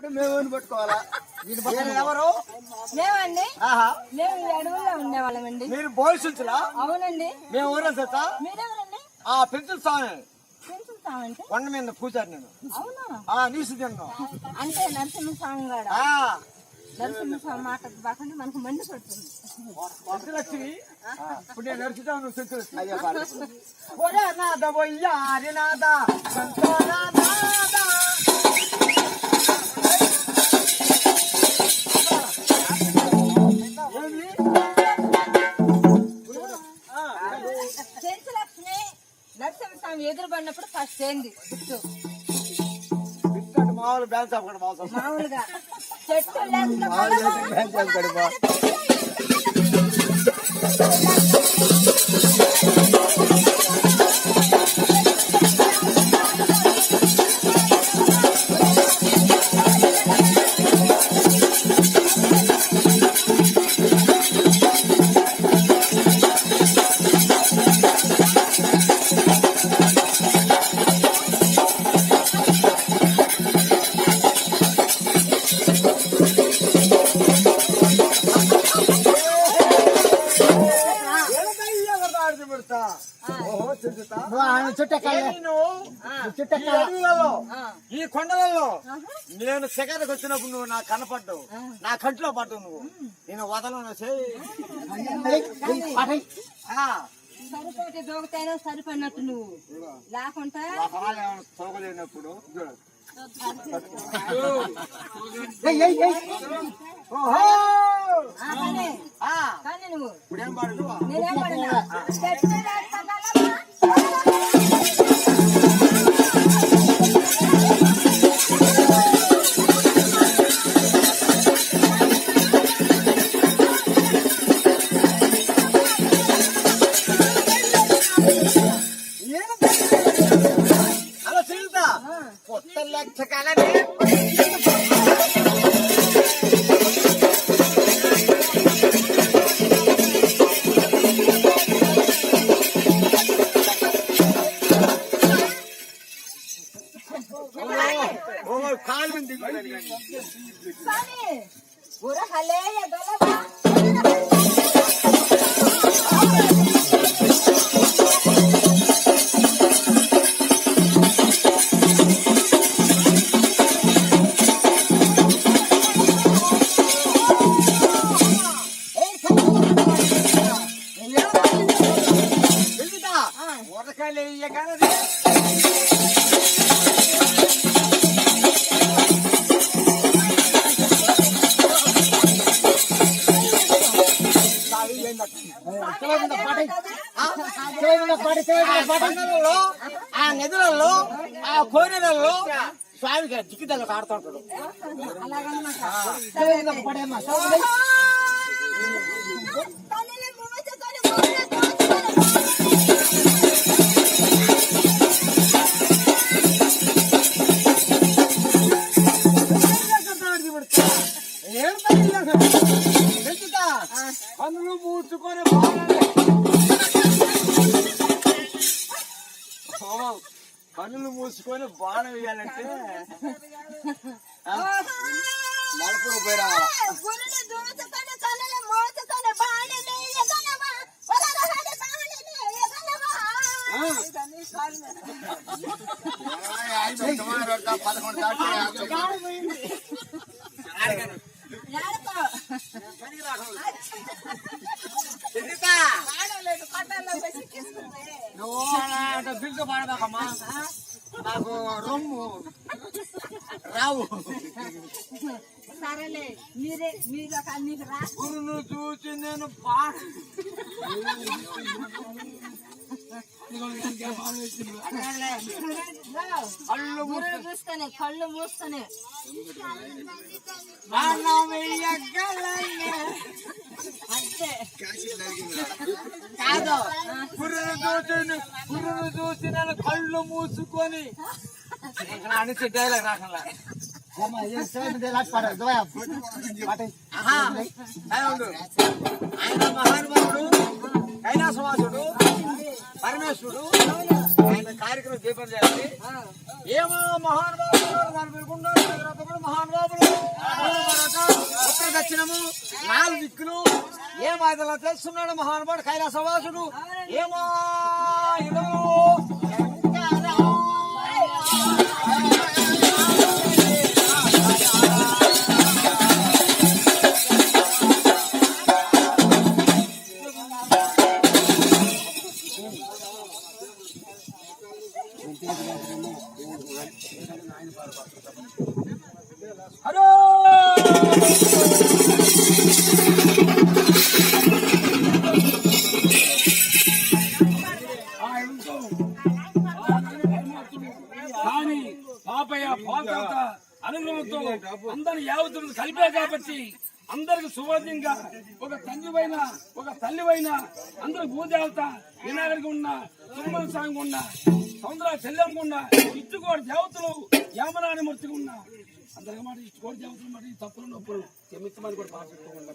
పట్టుకుంటే మేము పట్టుకోవాలా? ఎవరు? మేమండి మేము ఈ అడవుల్లో ఉండేవాళ్ళమండి. మీరు పోలీసులా? అవునండి. మేము ఊరా సార్. మీరెవరండి? పెన్సిల్ స్వామి అంటే కొండ మీద పూజారు నేను. అవునా? నీసు తిన్నాను అంటే నరసింహస్వామి గారు. నరసింహస్వామి మాట బాగుంటే మనకు మండి పడుతుంది. లక్ష్మి ఇప్పుడు నేను నడుచుతాను. నువ్వు సెంచులక్ష్మి అయ్యా నాద బొయ్యారి నాద చెంచులక్ష్మి నరసింహస్వామి ఎదురు పడినప్పుడు ఫస్ట్ ఏంది గుర్తు? మామూలు బ్యాన్స్ అప్పుడు మామూలుగా చెట్టు ఈ కొండలలో నేను సెకండ్కి వచ్చినప్పుడు నువ్వు నాకు కనపడ్డావు, నా కంట్లో పడ్డావు. నువ్వు నేను వదలను సరిపోతే దొంగతైనా సరిపడినట్టు నువ్వు లేకుండా తోగలేనప్పుడు కానీ నువ్వు ఇప్పుడేం పడదు. నేనేం పడినా అలా చీలుతా కొత్త లక్ష కాలనే కాలు మంది ఉరకాయలు వేయగానే ఆ నదులలో ఆ కోరిలలో స్వామికి జిక్కిదలు ఆడుతుంటాడు. పనులు పూసుకొని కన్నులు మూసుకొని బాణం వేయాలంటే మలపుకు పోయి రావాలి. నువ్వు బిల్లు పడదాకమ్మా, నాకు రొమ్ము రావు. సరేలే మీరే మీరు గురును చూసి నేను కళ్ళు మూసుకొని అంతే కాదు. గురును చూసి నేను కళ్ళు మూసుకొని అనిసి డైలాగ్ రాకుండా ఆయన మహానుభావుడు కైలాసవాసుడు పరమేశ్వరుడు. ఆయన కార్యక్రమం దీపం చేయాలి. ఏమో మహానుభావులు మహానుభావులు వచ్చినాము 4 దిక్కులు ఏం ఆదలా చేస్తున్నాడు మహానుభావుడు కైలాసవాసుడు ఏమో కానీ పాపయ్య పాపత అనుగ్రహంతో అందరు యావతులు కలిపే కాబట్టి అందరికి సువర్ణంగా ఒక తండ్రివైన ఒక తల్లివైన అందరు భూదేవత వినాయకుడికి ఉన్న సుమల స్వామికి ఉన్న సౌందర్య చెల్లెమ్మకు ఉన్న ఇచ్చుకోటి దేవతలు యామరాని మూర్తికి ఉన్న అందరికి మాట ఇచ్చుకోటి దేవతలు మాట తప్పులు నొప్పులు క్షమించమని కూడా బాగా చెప్పుకోండి.